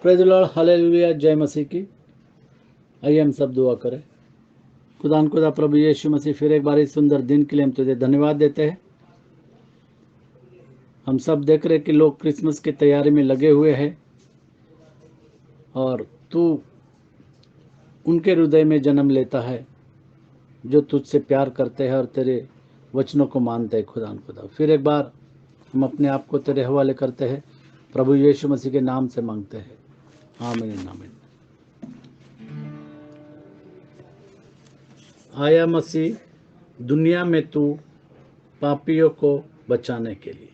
Praise the Lord, hallelujah, जय मसीह की। आइए हम सब दुआ करें। खुदा प्रभु यीशु मसीह, फिर एक बार इस सुंदर दिन के लिए हम तुझे धन्यवाद देते हैं। हम सब देख रहे कि लोग क्रिसमस की तैयारी में लगे हुए हैं और तू उनके हृदय में जन्म लेता है जो तुझसे प्यार करते हैं और तेरे वचनों को मानते हैं। खुदा फिर एक बार हम अपने आप को तेरे हवाले करते हैं, प्रभु यीशु मसीह के नाम से मांगते हैं, आमीन आमीन। आया मसीह दुनिया में तू पापियों को बचाने के लिए।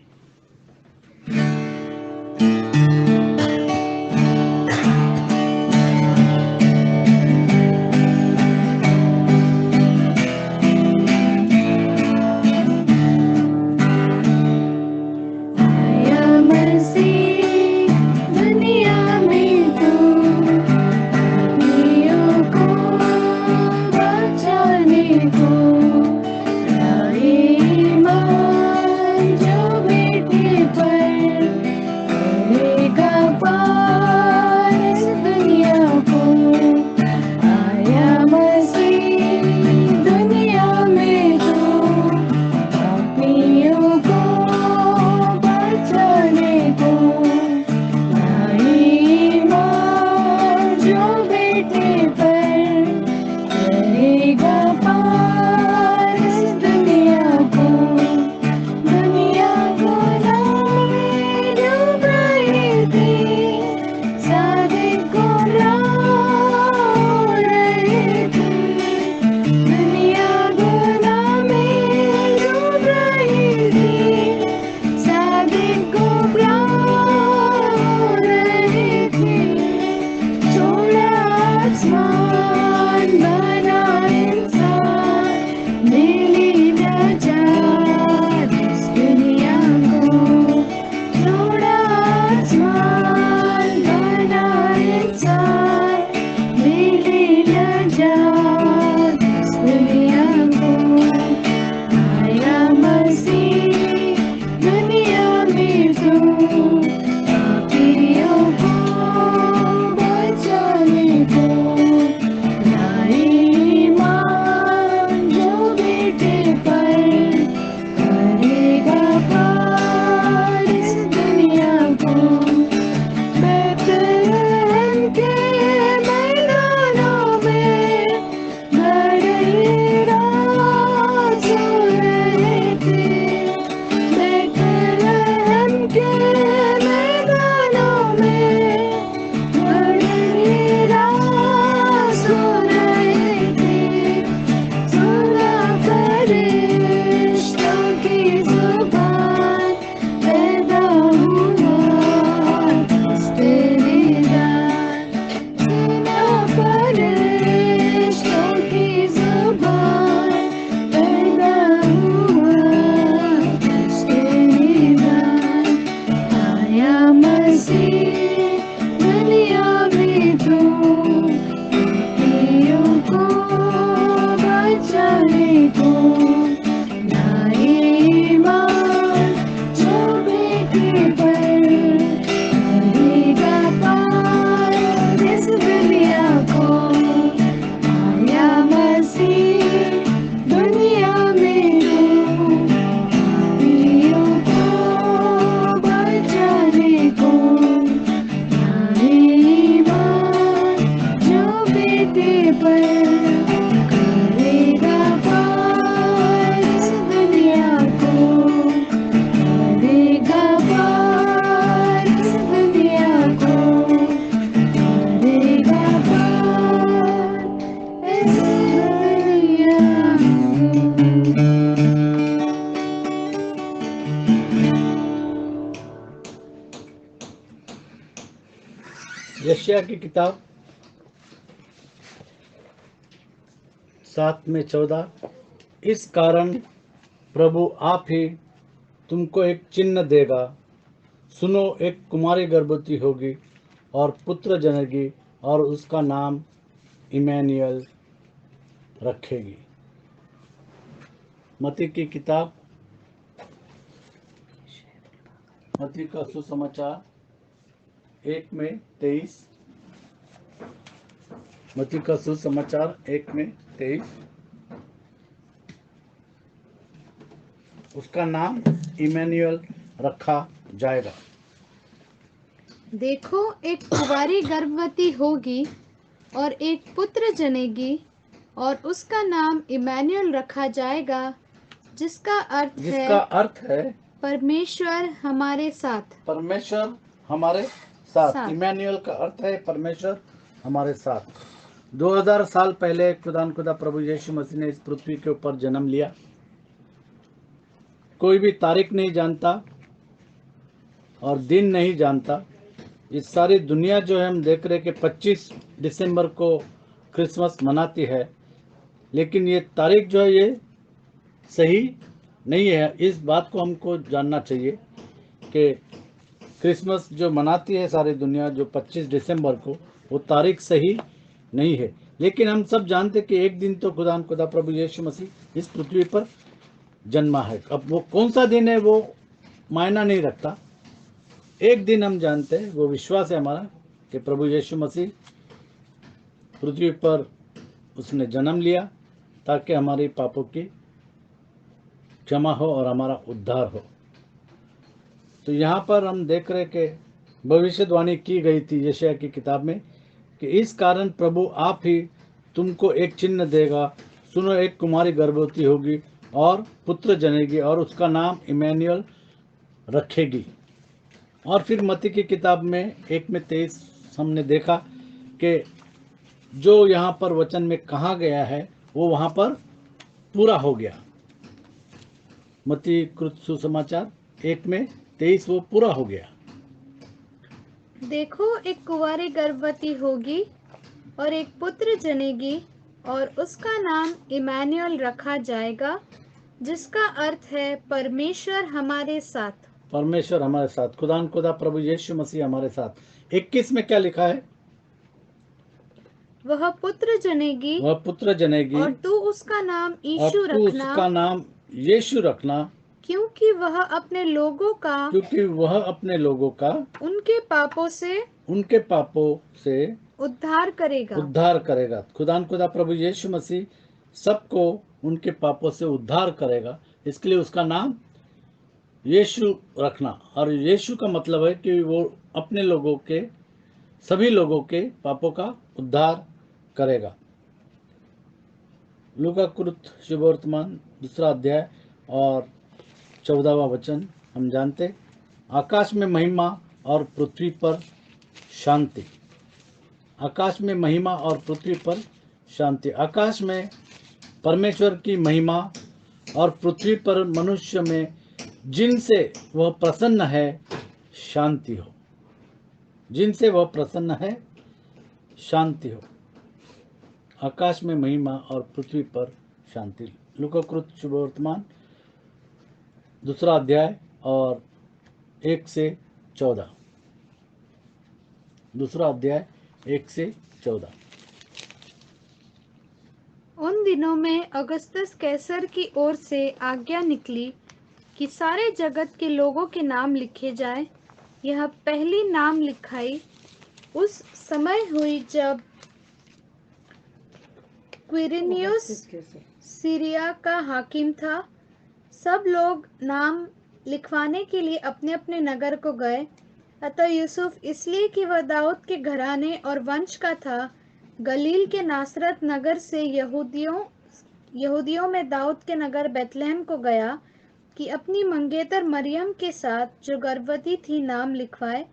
यशायाह की किताब 7:14, इस कारण प्रभु आप ही तुमको एक चिन्ह देगा, सुनो, एक कुमारी गर्भवती होगी और पुत्र जनेगी और उसका नाम इमैनुएल रखेगी। मत्ती की किताब, मत्ती का सुसमाचार 1:23, मत्ती का सुसमाचार 1:23, उसका नाम इमैनुअल रखा जाएगा। देखो, एक कुंवारी गर्भवती होगी और एक पुत्र जनेगी और उसका नाम इमैनुअल रखा जाएगा, जिसका अर्थ है परमेश्वर हमारे साथ। परमेश्वर हमारे साथ। इमैनुअल का अर्थ है परमेश्वर हमारे साथ। 2000 साल पहले खुदा प्रभु यीशु मसीह ने इस पृथ्वी के ऊपर जन्म लिया। कोई भी तारीख नहीं जानता और दिन नहीं जानता। इस सारी दुनिया जो है हम देख रहे कि 25 दिसंबर को क्रिसमस मनाती है, लेकिन ये तारीख जो है ये सही नहीं है। इस बात को हमको जानना चाहिए कि क्रिसमस जो मनाती है सारी दुनिया जो 25 दिसंबर को, वो तारीख सही नहीं है। लेकिन हम सब जानते कि एक दिन तो खुदा प्रभु यीशु मसीह इस पृथ्वी पर जन्मा है। अब वो कौन सा दिन है वो मायना नहीं रखता। एक दिन हम जानते हैं, वो विश्वास है हमारा कि प्रभु यीशु मसीह पृथ्वी पर उसने जन्म लिया ताकि हमारे पापों की क्षमा हो और हमारा उद्धार हो। तो यहाँ पर हम देख रहे कि भविष्यवाणी की गई थी यशायाह की किताब में कि इस कारण प्रभु आप ही तुमको एक चिन्ह देगा, सुनो एक कुमारी गर्भवती होगी और पुत्र जनेगी और उसका नाम इमैनुअल रखेगी। और फिर मत्ती की किताब में 1:23 हमने देखा कि जो यहाँ पर वचन में कहा गया है वो वहाँ पर पूरा हो गया। मत्ती कृत सुसमाचार 1:23 वो पूरा हो गया। देखो, एक कुंवारी गर्भवती होगी और एक पुत्र जनेगी और उसका नाम इमैनुअल रखा जाएगा, जिसका अर्थ है परमेश्वर हमारे साथ। परमेश्वर हमारे साथ। खुदा प्रभु यीशु मसीह हमारे साथ। 21 में क्या लिखा है? वह पुत्र जनेगी और तू उसका नाम यीशु रखना, उसका नाम यीशु रखना, क्योंकि वह अपने लोगों का उनके पापों से उद्धार करेगा। खुदा प्रभु यीशु मसीह सबको उनके पापों से उद्धार करेगा। इसके लिए उसका नाम यीशु रखना। और यीशु का मतलब है कि वो अपने लोगों के, सभी लोगों के पापों का उद्धार करेगा। लूका कृत शुभवर्तमान 2 अध्याय और 14वां वचन हम जानते, आकाश में महिमा और पृथ्वी पर शांति। आकाश में महिमा और पृथ्वी पर शांति। आकाश में परमेश्वर की महिमा और पृथ्वी पर मनुष्य में जिनसे वह प्रसन्न है शांति हो। जिनसे वह प्रसन्न है शांति हो। आकाश में महिमा और पृथ्वी पर शांति। लूका कृत शुभवर्तमान 2 अध्याय और 1 से 14। 2 अध्याय 1 से 14। उन दिनों में अगस्तस कैसर की ओर से आज्ञा निकली कि सारे जगत के लोगों के नाम लिखे जाए। यह पहली नाम लिखाई उस समय हुई जब क्विरिनियुस सीरिया का हाकिम था। सब लोग नाम लिखवाने के लिए अपने अपने नगर को गए। अतः यूसुफ, इसलिए कि वह दाऊद के घराने और वंश का था, गलील के नासरत नगर से यहूदियों में दाऊद के नगर बैतलहम को गया कि अपनी मंगेतर मरियम के साथ, जो गर्भवती थी, नाम लिखवाए।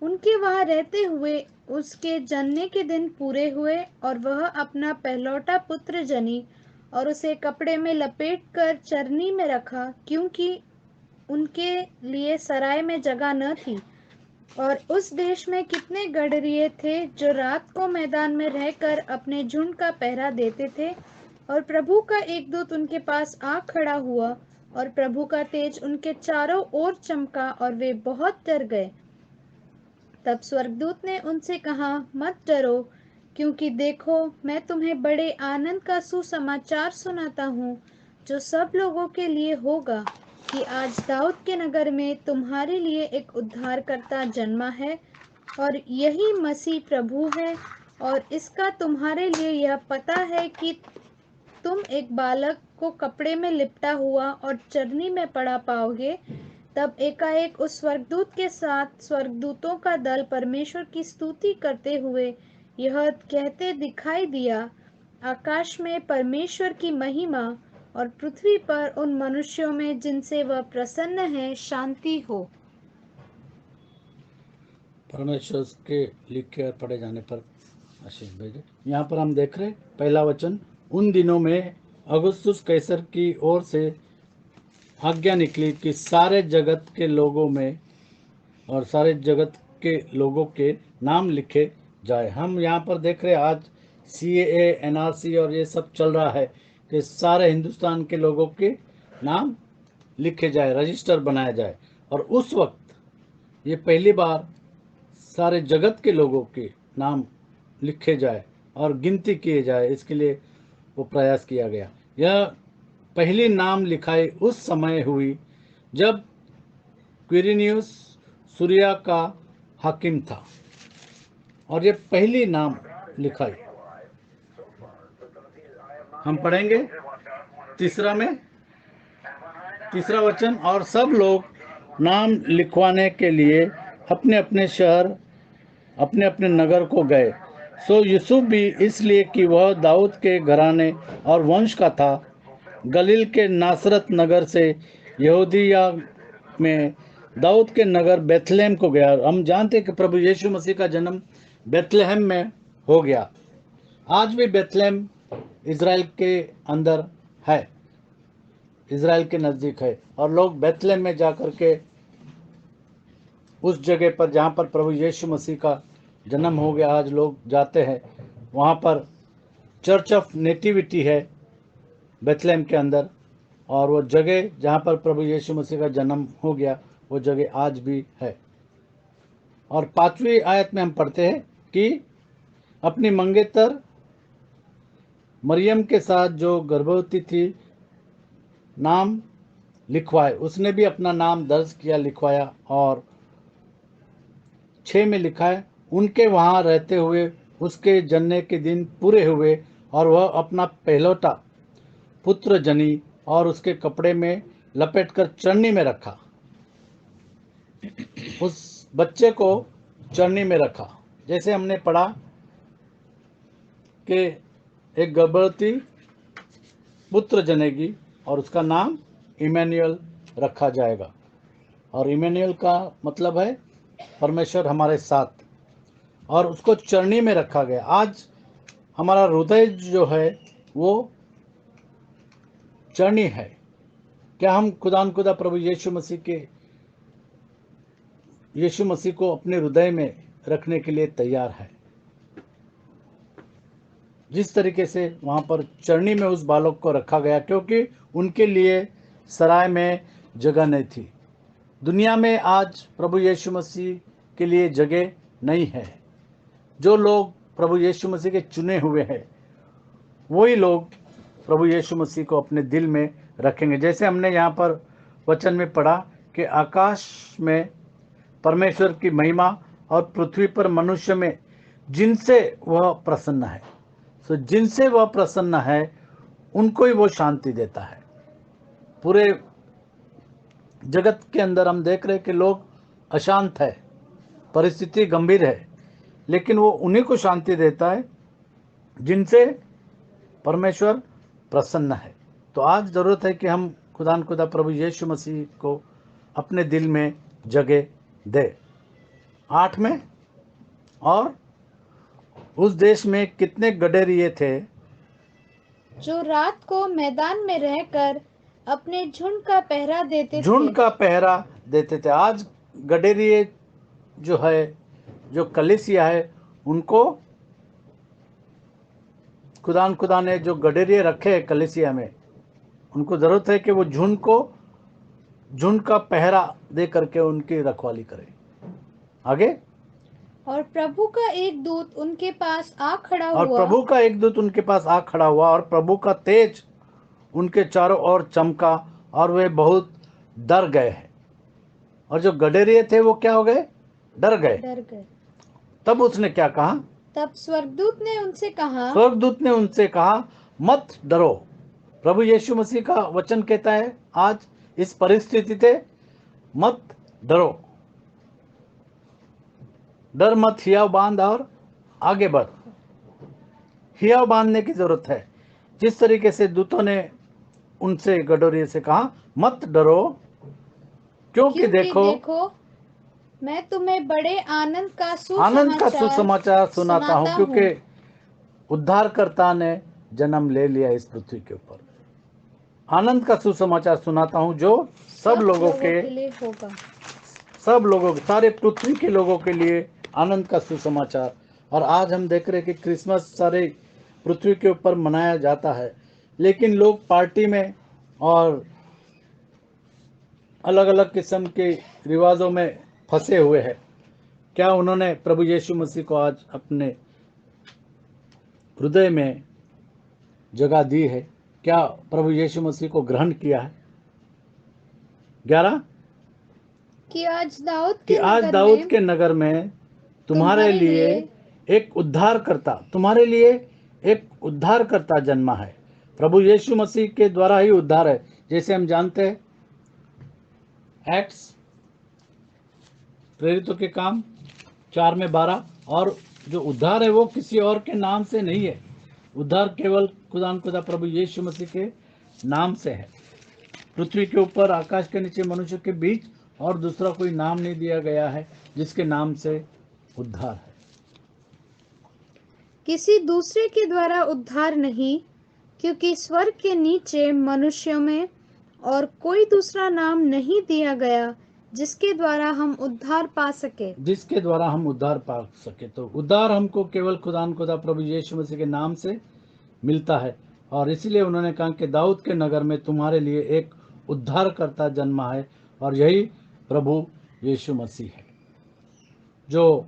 उनके वहां रहते हुए उसके जनने के दिन पूरे हुए और वह अपना पहलौठा पुत्र जनी और उसे कपड़े में लपेटकर चरनी में रखा, क्योंकि उनके लिए सराय में जगह न थी। और उस देश में कितने गडरिये थे जो रात को मैदान में रहकर अपने झुंड का पहरा देते थे। और प्रभु का एक दूत उनके पास आ खड़ा हुआ और प्रभु का तेज उनके चारों ओर चमका और वे बहुत डर गए। तब स्वर्गदूत ने उनसे कहा, मत डरो, क्योंकि देखो, मैं तुम्हें बड़े आनंद का सुसमाचार सुनाता हूँ, जो सब लोगों के लिए होगा, कि आज दाऊद के नगर में तुम्हारे लिए एक उद्धारकर्ता जन्मा है, और यही मसीह प्रभु है। और इसका तुम्हारे लिए यह पता है कि तुम एक बालक को कपड़े में लिपटा हुआ और चरनी में पड़ा पाओगे। तब एकाएक उस स्वर्गदूत के साथ स्वर्गदूतों का दल परमेश्वर की स्तुति करते हुए यह कहते दिखाई दिया, आकाश में परमेश्वर की महिमा और पृथ्वी पर उन मनुष्यों में जिनसे वह प्रसन्न है शांति हो। परमेश्वर के लिखे और पढ़े जाने पर आशीष भेजे। यहाँ पर हम देख रहे पहला वचन, उन दिनों में अगुस्तुस कैसर की ओर से आज्ञा निकली कि सारे जगत के लोगों में और सारे जगत के लोगों के नाम लिखे जाए। हम यहाँ पर देख रहे आज CAA NRC और ये सब चल रहा है कि सारे हिंदुस्तान के लोगों के नाम लिखे जाए, रजिस्टर बनाया जाए। और उस वक्त ये पहली बार सारे जगत के लोगों के नाम लिखे जाए और गिनती किए जाए, इसके लिए वो प्रयास किया गया। यह पहली नाम लिखाई उस समय हुई जब क्विरिनियुस सूर्या का हाकिम था, और ये पहली नाम लिखाई। हम पढ़ेंगे तीसरा वचन, और सब लोग नाम लिखवाने के लिए अपने अपने शहर अपने अपने नगर को गए। सो यूसुफ भी इसलिए कि वह दाऊद के घराने और वंश का था, गलील के नासरत नगर से यहूदिया में दाऊद के नगर बेथलेहम को गया। हम जानते हैं कि प्रभु यीशु मसीह का जन्म बेथलेहम में हो गया। आज भी बेथलेहम इज़राइल के अंदर है, इज़राइल के नज़दीक है, और लोग बेथलेहम में जाकर के उस जगह पर जहाँ पर प्रभु यीशु मसीह का जन्म हो गया, आज लोग जाते हैं। वहाँ पर चर्च ऑफ नेटिविटी है बेथलेहम के अंदर, और वो जगह जहाँ पर प्रभु यीशु मसीह का जन्म हो गया वो जगह आज भी है। और 5वीं आयत में हम पढ़ते हैं कि अपनी मंगेतर मरियम के साथ जो गर्भवती थी नाम लिखवाए। उसने भी अपना नाम दर्ज किया, लिखवाया, और 6 में लिखा है, उनके वहाँ रहते हुए उसके जन्म के दिन पूरे हुए और वह अपना पहलौटा पुत्र जनी और उसके कपड़े में लपेटकर चरनी में रखा। उस बच्चे को चरनी में रखा। जैसे हमने पढ़ा कि एक गर्भवती पुत्र जनेगी और उसका नाम इमैनुएल रखा जाएगा। और इमैनुएल का मतलब है परमेश्वर हमारे साथ, और उसको चरनी में रखा गया। आज हमारा हृदय जो है वो चरनी है। क्या हम खुदा प्रभु यीशु मसीह को अपने हृदय में रखने के लिए तैयार है? जिस तरीके से वहाँ पर चरनी में उस बालक को रखा गया, क्योंकि उनके लिए सराय में जगह नहीं थी। दुनिया में आज प्रभु यीशु मसीह के लिए जगह नहीं है। जो लोग प्रभु यीशु मसीह के चुने हुए हैं वही लोग प्रभु यीशु मसीह को अपने दिल में रखेंगे। जैसे हमने यहाँ पर वचन में पढ़ा कि आकाश में परमेश्वर की महिमा और पृथ्वी पर मनुष्य में जिनसे वह प्रसन्न है। तो जिनसे वह प्रसन्न है उनको ही वो शांति देता है। पूरे जगत के अंदर हम देख रहे हैं कि लोग अशांत है, परिस्थिति गंभीर है, लेकिन वो उन्हीं को शांति देता है जिनसे परमेश्वर प्रसन्न है। तो आज ज़रूरत है कि हम खुदा प्रभु यीशु मसीह को अपने दिल में जगह दे। 8 में, और उस देश में कितने गडेरिये थे जो रात को मैदान में रहकर अपने झुंड का पहरा देते थे। आज गडेरिये जो है, जो कलीसिया है, उनको खुदा ने जो गडेरिये रखे हैं कलीसिया में, उनको ज़रूरत है कि वो झुंड का पहरा दे करके उनकी रखवाली करें। आगे, और प्रभु का एक दूत उनके पास आ खड़ा हुआ, और प्रभु का तेज उनके चारों ओर चमका और वे बहुत डर गए हैं। और जो गडेरिये थे वो क्या हो गए? डर गए। तब उसने क्या कहा? तब स्वर्गदूत ने उनसे कहा, स्वर्गदूत ने उनसे कहा, मत डरो। प्रभु यीशु मसीह का वचन कहता है आज इस परिस्थिति से मत डरो, डर मत, हियाव बांध और आगे बढ़। हियाव बांधने की जरूरत है। जिस तरीके से दूतों ने उनसे गडोरिये से कहा, मत डरो, क्योंकि देखो मैं तुम्हें बड़े आनंद का सुसमाचार सुनाता हूं, क्योंकि उद्धारकर्ता ने जन्म ले लिया इस पृथ्वी के ऊपर। आनंद का सुसमाचार सुनाता हूं जो सब लोगों के लिए होगा, सब लोगों के, सारे पृथ्वी के लोगों के लिए आनंद का सुसमाचार। और आज हम देख रहे हैं कि क्रिसमस सारे पृथ्वी के ऊपर मनाया जाता है, लेकिन लोग पार्टी में और अलग अलग किस्म के रिवाजों में फंसे हुए हैं। क्या उन्होंने प्रभु यीशु मसीह को आज अपने हृदय में जगह दी है? क्या प्रभु यीशु मसीह को ग्रहण किया है? 11 कि आज दाऊद के नगर में तुम्हारे लिए एक उद्धारकर्ता जन्मा है। प्रभु यीशु मसीह के द्वारा ही उद्धार है। जैसे हम जानते हैं एक्ट्स प्रेरितों के काम 4 में 12, और जो उद्धार है वो किसी और के नाम से नहीं है। उद्धार केवल खुदा प्रभु यीशु मसीह के नाम से है। पृथ्वी के ऊपर आकाश के नीचे मनुष्य के बीच और दूसरा कोई नाम नहीं दिया गया है जिसके नाम से उद्धार है। किसी दूसरे के द्वारा उद्धार नहीं, क्योंकि स्वर्ग के नीचे मनुष्यों में और कोई दूसरा नाम नहीं दिया गया जिसके द्वारा हम उद्धार पा सके। तो उद्धार हमको केवल खुदा प्रभु यीशु मसीह के नाम से मिलता है। और इसलिए उन्होंने कहा कि दाऊद के नगर में तुम्हारे लिए एक उद्धारकर्ता जन्मा है, और यही प्रभु यीशु मसीह है। जो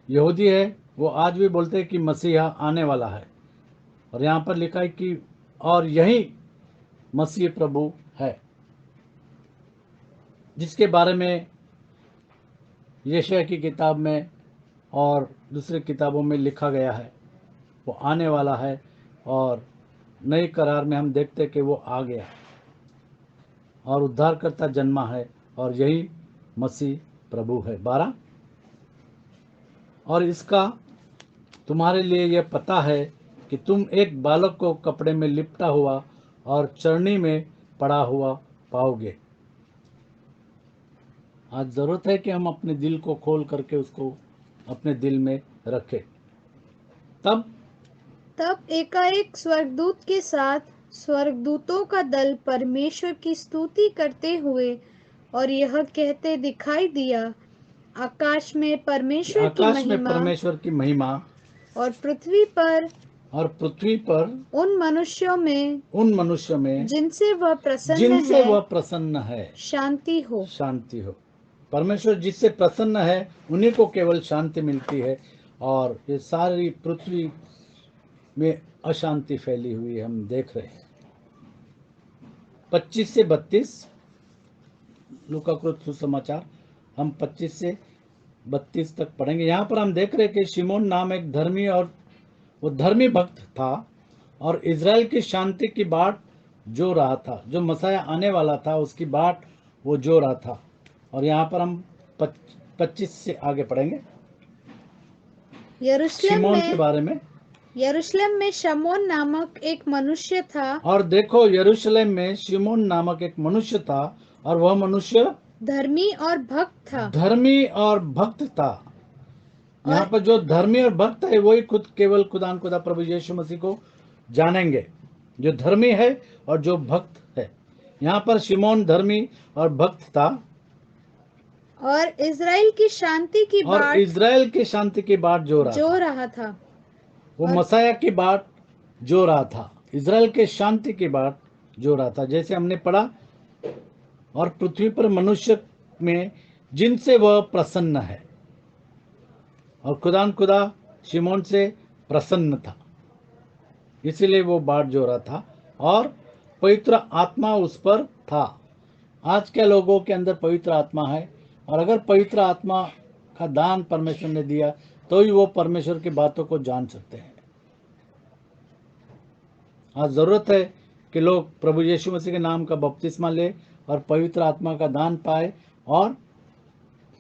यहूदी है वो आज भी बोलते हैं कि मसीहा आने वाला है, और यहाँ पर लिखा है कि और यही मसीह प्रभु है, जिसके बारे में यशायाह की किताब में और दूसरी किताबों में लिखा गया है। वो आने वाला है, और नए करार में हम देखते हैं कि वो आ गया और उद्धारकर्ता जन्मा है, और यही मसीह प्रभु है। 12 और इसका तुम्हारे लिए यह पता है कि तुम एक बालक को कपड़े में लिपटा हुआ और चरनी में पड़ा हुआ पाओगे। आज जरूरत है कि हम अपने दिल को खोल करके उसको अपने दिल में रखें। तब एकाएक स्वर्गदूत के साथ स्वर्गदूतों का दल परमेश्वर की स्तुति करते हुए और यह कहते दिखाई दिया, आकाश में परमेश्वर की महिमा और पृथ्वी पर उन मनुष्यों में जिनसे वह प्रसन्न है शांति हो। परमेश्वर जिससे प्रसन्न है उन्हीं को केवल शांति मिलती है, और ये सारी पृथ्वी में अशांति फैली हुई हम देख रहे हैं। 25 से 32 लूका सुसमाचार हम 25 से 32 तक पढ़ेंगे। यहाँ पर हम देख रहे हैं कि शिमोन नाम एक धर्मी भक्त था, और इज़राइल की शांति की बाट जो रहा था, जो मसाया आने वाला था उसकी बाट वो जो रहा था। और यहाँ पर हम 25 से आगे पढ़ेंगे शिमोन के बारे में। यरूशलेम में शमौन नामक एक मनुष्य था। और देखो यरूशलेम में शिमोन नामक एक मनुष्य था, और वह मनुष्य धर्मी और भक्त था। यहाँ पर जो धर्मी और भक्त है वही केवल खुदा प्रभु यीशु मसीह को जानेंगे, जो धर्मी है और जो भक्त है। यहाँ पर शिमोन धर्मी और भक्त था, और इज़राइल की शांति की बाट जो रहा था। वो मसाया की बाट जो रहा था, इज़राइल के शांति की बाट जो रहा था। जैसे हमने पढ़ा, और पृथ्वी पर मनुष्य में जिनसे वह प्रसन्न है, और खुदा शिमोन से प्रसन्न था, इसीलिए वो बाट जो रहा था, और पवित्र आत्मा उस पर था। आज के लोगों के अंदर पवित्र आत्मा है, और अगर पवित्र आत्मा का दान परमेश्वर ने दिया तो ही वो परमेश्वर की बातों को जान सकते हैं। आज जरूरत है कि लोग प्रभु यीशु मसीह के नाम का बपतिस्मा ले और पवित्र आत्मा का दान पाए, और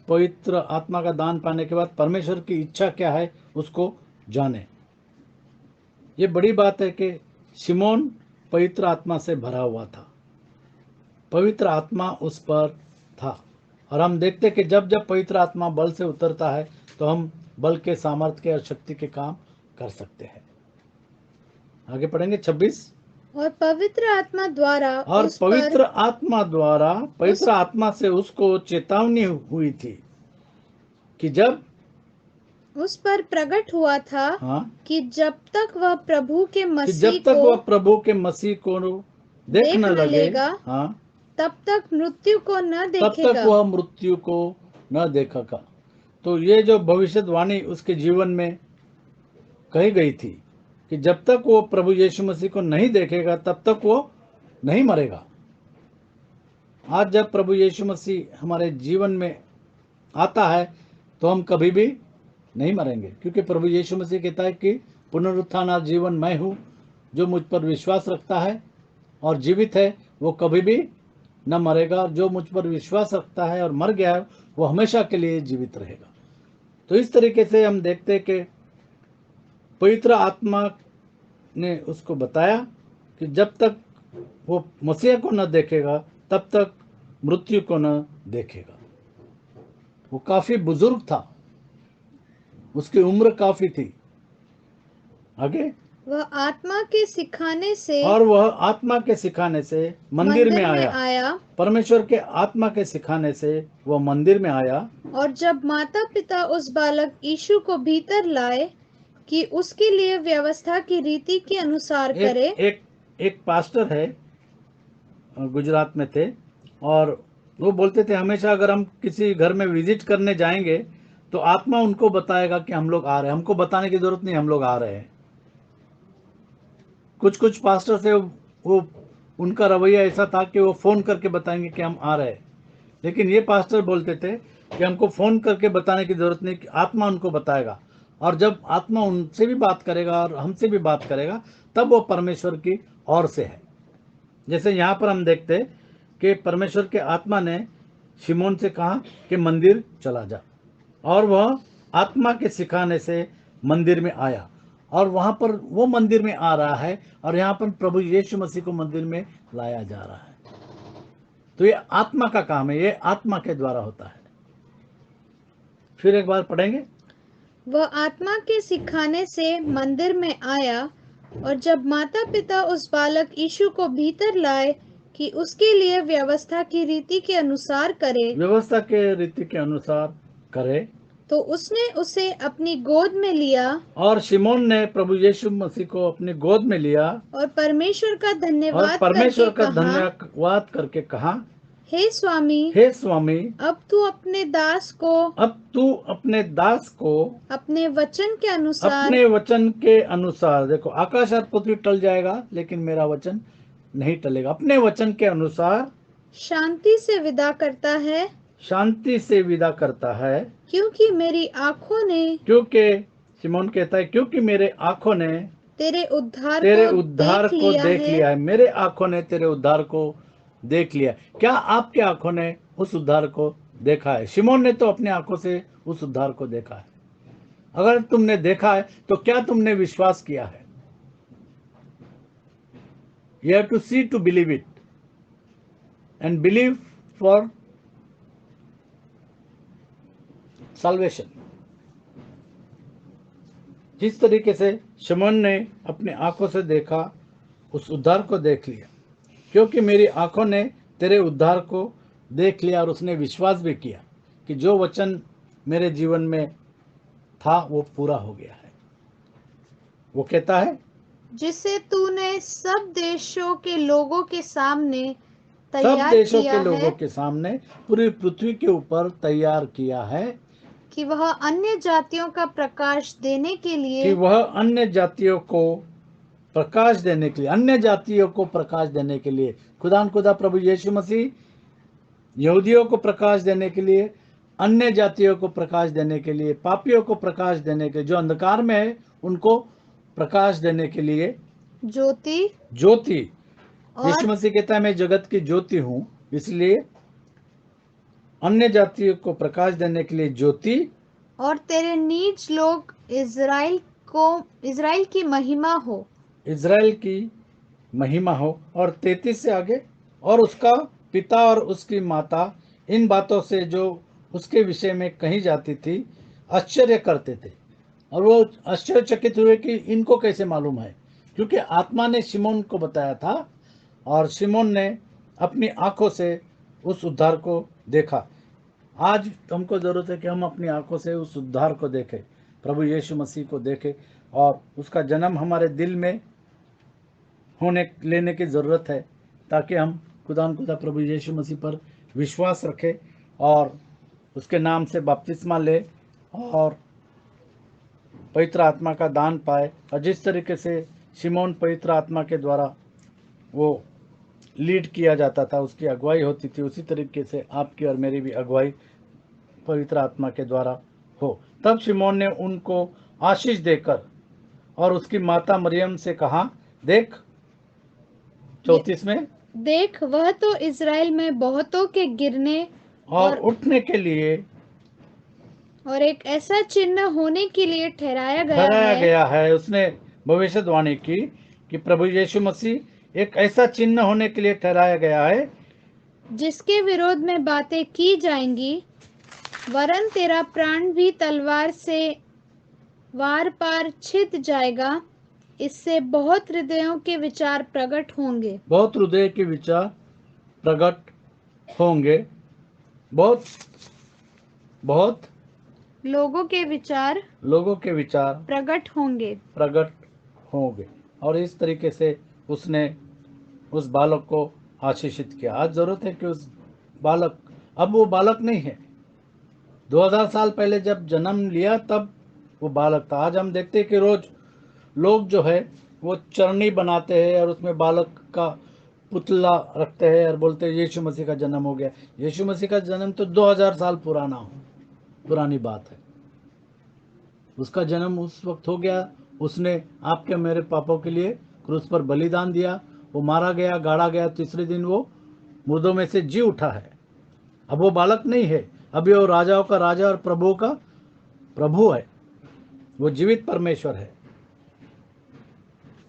पवित्र आत्मा का दान पाने के बाद परमेश्वर की इच्छा क्या है उसको जाने। ये बड़ी बात है कि शिमोन पवित्र आत्मा से भरा हुआ था, पवित्र आत्मा उस पर था। और हम देखते कि जब जब पवित्र आत्मा बल से उतरता है तो हम बल के, सामर्थ्य के और शक्ति के काम कर सकते हैं। आगे पढ़ेंगे 26। और पवित्र आत्मा द्वारा और उस पवित्र पर आत्मा द्वारा, पवित्र आत्मा से उसको चेतावनी हुई थी कि जब उस पर प्रकट हुआ था हाँ कि जब तक वह प्रभु के कि मसीह जब तक को वह प्रभु के मसीह को देख देख न न लगे, लेगा, हाँ, तब तक मृत्यु को न तब तक देखेगा। वह मृत्यु को न देखेगा। तो ये जो भविष्यवाणी उसके जीवन में कही गई थी कि जब तक वो प्रभु यीशु मसीह को नहीं देखेगा तब तक वो नहीं मरेगा। आज जब प्रभु यीशु मसीह हमारे जीवन में आता है तो हम कभी भी नहीं मरेंगे, क्योंकि प्रभु यीशु मसीह कहता है कि पुनरुत्थान और जीवन मैं हूँ, जो मुझ पर विश्वास रखता है और जीवित है वो कभी भी न मरेगा, और जो मुझ पर विश्वास रखता है और मर गया है वो हमेशा के लिए जीवित रहेगा। तो इस तरीके से हम देखते हैं कि पवित्र आत्मा ने उसको बताया कि जब तक वो मसीह को न देखेगा तब तक मृत्यु को न देखेगा। वो काफी बुजुर्ग था, उसकी उम्र काफी थी। आगे, वह आत्मा के सिखाने से और वह आत्मा के सिखाने से मंदिर में आया। परमेश्वर के आत्मा के सिखाने से वह मंदिर में आया। और जब माता पिता उस बालक यीशु को भीतर लाए कि उसके लिए व्यवस्था की रीति के अनुसार करे। एक पास्टर है, गुजरात में थे, और वो बोलते थे हमेशा अगर हम किसी घर में विजिट करने जाएंगे तो आत्मा उनको बताएगा कि हम लोग आ रहे हैं, हमको बताने की जरूरत नहीं, हम लोग आ रहे हैं। कुछ कुछ पास्टर से वो उनका रवैया ऐसा था कि वो फोन करके बताएंगे कि हम आ रहे हैं, लेकिन ये पास्टर बोलते थे कि हमको फोन करके बताने की जरूरत नहीं, कि आत्मा उनको बताएगा, और जब आत्मा उनसे भी बात करेगा और हमसे भी बात करेगा तब वो परमेश्वर की ओर से है। जैसे यहाँ पर हम देखते कि परमेश्वर के आत्मा ने शिमोन से कहा कि मंदिर चला जा, और वह आत्मा के सिखाने से मंदिर में आया, और वहां पर वो मंदिर में आ रहा है, और यहाँ पर प्रभु यीशु मसीह को मंदिर में लाया जा रहा है। तो ये आत्मा का काम है, ये आत्मा के द्वारा होता है। फिर एक बार पढ़ेंगे। वह आत्मा के सिखाने से मंदिर में आया, और जब माता पिता उस बालक यीशु को भीतर लाए कि उसके लिए व्यवस्था की रीति के अनुसार करे, व्यवस्था के रीति के अनुसार करे, तो उसने उसे अपनी गोद में लिया। और शिमोन ने प्रभु यीशु मसीह को अपनी गोद में लिया, और परमेश्वर का और धन्यवाद परमेश्वर करके का कहा, धन्यवाद करके कहा, हे स्वामी, हे स्वामी, अब तू अपने दास को अपने वचन के अनुसार, देखो आकाश और पृथ्वी टल जाएगा लेकिन मेरा वचन नहीं टलेगा, अपने वचन के अनुसार शांति से विदा करता है, क्योंकि मेरी आंखों ने, क्योंकि शिमोन कहता है क्योंकि मेरे आंखों ने तेरे उद्धार को देख लिया है। मेरे आंखों ने तेरे उद्धार को देख लिया। क्या आपके आंखों ने उस उद्धार को देखा है? शिमोन ने तो अपने आंखों से उस उद्धार को देखा है। अगर तुमने देखा है तो क्या तुमने विश्वास किया है? You have to see to believe it, and believe for salvation. जिस तरीके से शिमोन ने अपने आंखों से देखा, उस उद्धार को देख लिया, क्योंकि मेरी आंखों ने तेरे उद्धार को देख लिया, और उसने विश्वास भी किया कि जो वचन मेरे जीवन में था वो पूरा हो गया है। वो कहता है जिसे तूने सब देशों के लोगों के सामने पूरी पृथ्वी के ऊपर तैयार किया है, कि वह अन्य जातियों का प्रकाश देने के लिए, अन्य जातियों को प्रकाश देने के लिए, खुदा प्रभु यीशु मसीह यहूदियों को प्रकाश देने के लिए अन्य जातियों को प्रकाश देने के लिए, पापियों को प्रकाश देने के, जो अंधकार में है उनको प्रकाश देने के लिए ज्योति ज्योति। और यीशु मसीह कहता है मैं जगत की ज्योति हूं, इसलिए अन्य जातियों को प्रकाश देने के लिए ज्योति, और तेरे नीच लोग इज़राइल की महिमा हो। इज़राइल की महिमा हो। और 33 से आगे, और उसका पिता और उसकी माता इन बातों से जो उसके विषय में कही जाती थी आश्चर्य करते थे। और वो आश्चर्यचकित हुए कि इनको कैसे मालूम है, क्योंकि आत्मा ने शिमोन को बताया था और शिमोन ने अपनी आंखों से उस उद्धार को देखा। आज हमको जरूरत है कि हम अपनी आंखों से उस उद्धार को देखें, प्रभु यीशु मसीह को देखें, और उसका जन्म हमारे दिल में होने लेने की ज़रूरत है, ताकि हम खुदा प्रभु यीशु मसीह पर विश्वास रखें और उसके नाम से बपतिस्मा ले और पवित्र आत्मा का दान पाए। और जिस तरीके से शिमोन पवित्र आत्मा के द्वारा वो लीड किया जाता था, उसकी अगुवाई होती थी, उसी तरीके से आपकी और मेरी भी अगुवाई पवित्र आत्मा के द्वारा हो। तब शिमोन ने उनको आशीष देकर और उसकी माता मरियम से कहा, देख 34 में, देख वह तो इज़राइल में बहुतों के गिरने और उठने के लिए और एक ऐसा चिन्ह होने के लिए ठहराया गया है। उसने भविष्यवाणी की कि प्रभु यीशु मसीह एक ऐसा चिन्ह होने के लिए ठहराया गया है जिसके विरोध में बातें की जाएंगी, वरन तेरा प्राण भी तलवार से वार पार छिद जाएगा। इससे बहुत हृदयों के विचार प्रकट होंगे। बहुत हृदय के विचार प्रकट होंगे। बहुत लोगों के विचार प्रकट होंगे। और इस तरीके से उसने उस बालक को आशीषित किया। आज जरूरत है कि उस बालक, अब वो बालक नहीं है, 2000 साल पहले जब जन्म लिया तब वो बालक था। आज हम देखते हैं कि रोज लोग जो है वो चरनी बनाते हैं और उसमें बालक का पुतला रखते हैं और बोलते हैं यीशु मसीह का जन्म हो गया। यीशु मसीह का जन्म तो 2000 साल पुरानी बात है। उसका जन्म उस वक्त हो गया, उसने आपके मेरे पापों के लिए क्रूस पर बलिदान दिया, वो मारा गया, गाड़ा गया, तीसरे दिन वो मुर्दों में से जी उठा है। अब वो बालक नहीं है, अभी वो राजाओं का राजा और प्रभुओं का प्रभु है, वो जीवित परमेश्वर है।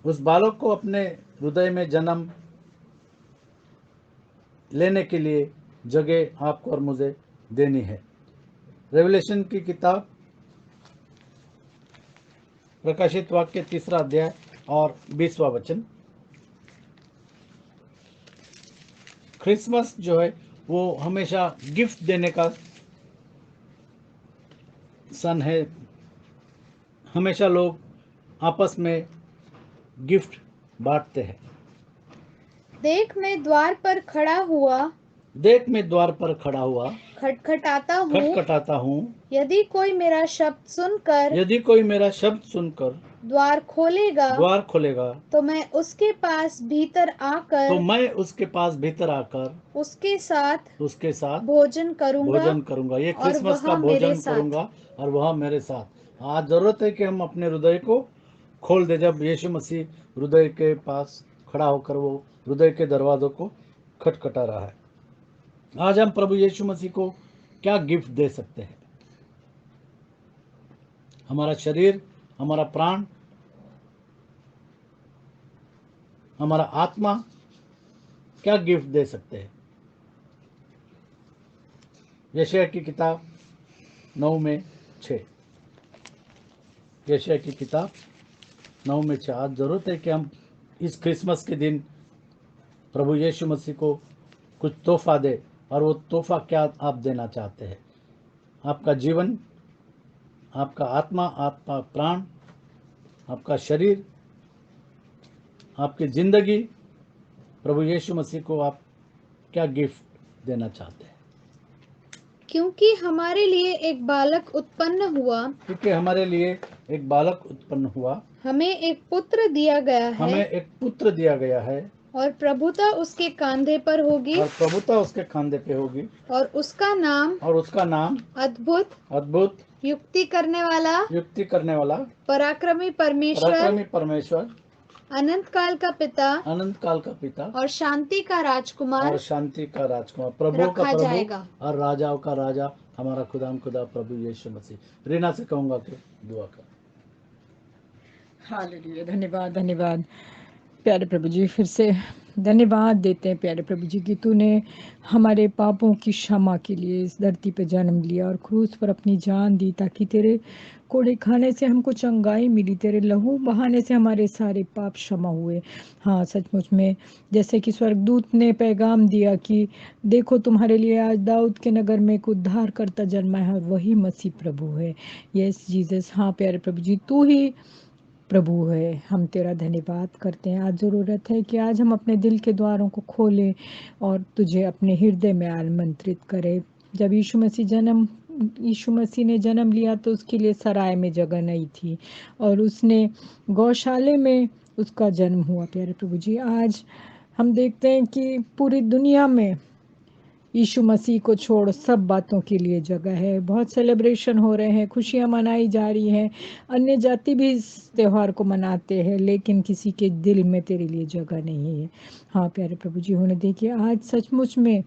उस बालक को अपने हृदय में जन्म लेने के लिए जगह आपको और मुझे देनी है। रेवलेशन की किताब प्रकाशित वाक्य 3 अध्याय और 20वां वचन। क्रिसमस जो है वो हमेशा गिफ्ट देने का सन है। हमेशा लोग आपस में गिफ्ट बांटते हैं। देख मैं द्वार पर खड़ा हुआ खटखटाता हूँ। यदि कोई मेरा शब्द सुनकर द्वार खोलेगा तो मैं उसके पास भीतर आकर उसके साथ भोजन करूंगा। ये क्रिसमस का भोजन करूंगा और वह मेरे साथ। आज जरूरत है कि हम अपने हृदय को खोल दे। जब यीशु मसीह हृदय के पास खड़ा होकर वो हृदय के दरवाजों को खटखटा रहा है। आज हम प्रभु यीशु मसीह को क्या गिफ्ट दे सकते हैं? हमारा शरीर, हमारा प्राण, हमारा आत्मा क्या गिफ्ट दे सकते हैं? यशायाह की किताब 9:6। यशायाह की किताब 9:6। आज जरूरत है कि हम इस क्रिसमस के दिन प्रभु यीशु मसीह को कुछ तोहफा दे। और वो तोहफा क्या आप देना चाहते हैं? आपका जीवन, आपका आत्मा, आपका प्राण, आपका शरीर, आपकी जिंदगी, प्रभु यीशु मसीह को आप क्या गिफ्ट देना चाहते हैं? क्योंकि हमारे लिए एक बालक उत्पन्न हुआ, हमें एक पुत्र दिया गया है। और प्रभुता उसके कंधे पर होगी, और प्रभुता उसके कंधे पे होगी, और उसका नाम अद्भुत, अद्भुत, युक्ति करने वाला, पराक्रमी परमेश्वर, अनंत काल का पिता, और शांति का राजकुमार, प्रभु का रखा प्रभु जाएगा। और राजाओं का राजा, हमारा खुदा प्रभु यीशु मसीह। रीना से कहूंगा कि दुआ कर। हालेलुया, धन्यवाद धन्यवाद प्यारे प्रभु जी। फिर से धन्यवाद देते हैं प्यारे प्रभु जी कि तूने हमारे पापों की क्षमा के लिए इस धरती पे जन्म लिया और क्रूस पर अपनी जान दी, ताकि तेरे कोड़े खाने से हमको चंगाई मिली, तेरे लहू बहाने से हमारे सारे पाप क्षमा हुए। हाँ, सचमुच में जैसे कि स्वर्गदूत ने पैगाम दिया कि देखो तुम्हारे लिए आज दाऊद के नगर में एक उद्धार करता जन्मा है, और वही मसीह प्रभु है। Yes Jesus. हाँ प्यारे प्रभु जी, तू ही प्रभु है। हम तेरा धन्यवाद करते हैं। आज ज़रूरत है कि आज हम अपने दिल के द्वारों को खोलें और तुझे अपने हृदय में आमंत्रित करें। जब यीशु मसीह ने जन्म लिया तो उसके लिए सराय में जगह नहीं थी, और उसने गौशाले में उसका जन्म हुआ। प्यारे प्रभु जी, आज हम देखते हैं कि पूरी दुनिया में यीशु मसीह को छोड़ सब बातों के लिए जगह है। बहुत सेलिब्रेशन हो रहे हैं, खुशियां मनाई जा रही हैं, अन्य जाति भी इस त्यौहार को मनाते हैं, लेकिन किसी के दिल में तेरे लिए जगह नहीं है। हाँ प्यारे प्रभु जी, होने देखिए आज सचमुच में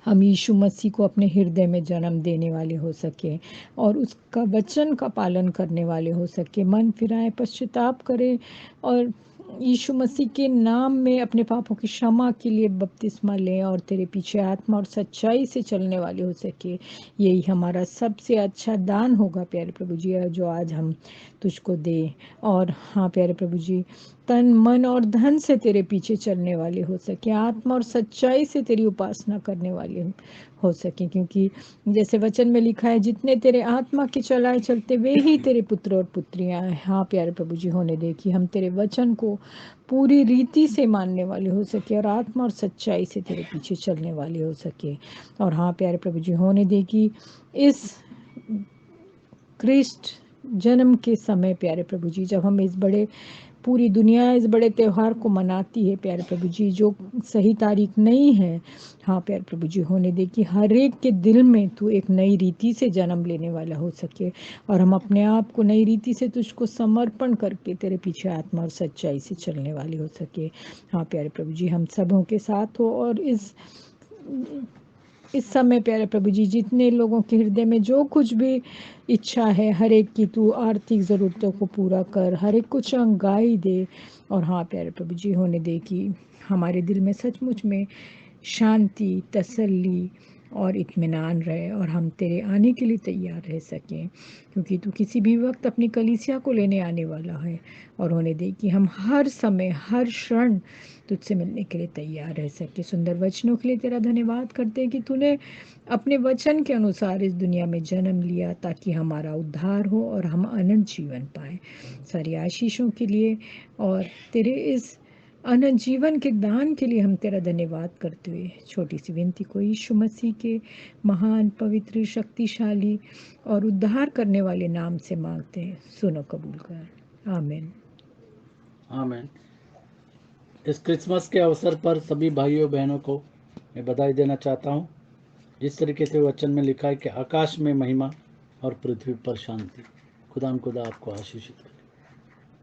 हम यीशु मसीह को अपने हृदय में जन्म देने वाले हो सके और उसका वचन का पालन करने वाले हो सके। मन फिराए, पश्चाताप करें और यीशु मसीह के नाम में अपने पापों की क्षमा के लिए बपतिस्मा लें और तेरे पीछे आत्मा और सच्चाई से चलने वाले हो सके। यही हमारा सबसे अच्छा दान होगा प्यारे प्रभु जी, जो आज हम तुझको दे। और हाँ प्यारे प्रभु जी, तन मन और धन से तेरे पीछे चलने वाले हो सके, आत्मा और सच्चाई से तेरी उपासना करने वाले हो सके, क्योंकि जैसे वचन में लिखा है, जितने तेरे आत्मा के चलाए चलते वे ही तेरे पुत्र और पुत्रियां हैं। हाँ प्यारे प्रभु जी, होने दे कि हम तेरे वचन को पूरी रीति से मानने वाले हो सके और आत्मा और सच्चाई से तेरे पीछे चलने वाले हो सके। और हाँ प्यारे प्रभु जी, होने दे कि इस क्रिस्ट जन्म के समय प्यारे प्रभु जी, जब हम पूरी दुनिया इस बड़े त्यौहार को मनाती है प्यारे प्रभु जी, जो सही तारीख नहीं है। हाँ प्यारे प्रभु जी, होने दे कि हर एक के दिल में तू एक नई रीति से जन्म लेने वाला हो सके और हम अपने आप को नई रीति से तुझको समर्पण करके तेरे पीछे आत्मा और सच्चाई से चलने वाले हो सके। हाँ प्यारे प्रभु जी, हम सबों के साथ हो और इस समय प्यारे प्रभु जी, जितने लोगों के हृदय में जो कुछ भी इच्छा है, हर एक की तू आर्थिक ज़रूरतों को पूरा कर, हर एक को चंगाई दे। और हाँ प्यारे प्रभु जी, होने दे कि हमारे दिल में सचमुच में शांति, तसल्ली और इत्मीनान रहे और हम तेरे आने के लिए तैयार रह सकें, क्योंकि तू किसी भी वक्त अपनी कलीसिया को लेने आने वाला है। और होने दे कि हम हर समय, हर क्षण तुझसे मिलने के लिए तैयार रह सके। सुंदर वचनों के लिए तेरा धन्यवाद करते हैं कि तूने अपने वचन के अनुसार इस दुनिया में जन्म लिया ताकि हमारा उद्धार हो और हम अनंत जीवन पाए। सारी आशीषों के लिए और तेरे इस अनंत जीवन के दान के लिए हम तेरा धन्यवाद करते हुए छोटी सी विनती को यीशु मसीह के महान, पवित्र, शक्तिशाली और उद्धार करने वाले नाम से मांगते हैं। सुनो, कबूल कर। आमीन। आमीन। इस क्रिसमस के अवसर पर सभी भाइयों बहनों को मैं बधाई देना चाहता हूँ। जिस तरीके से वचन में लिखा है कि आकाश में महिमा और पृथ्वी पर शांति। खुदा आपको आशीषित करे।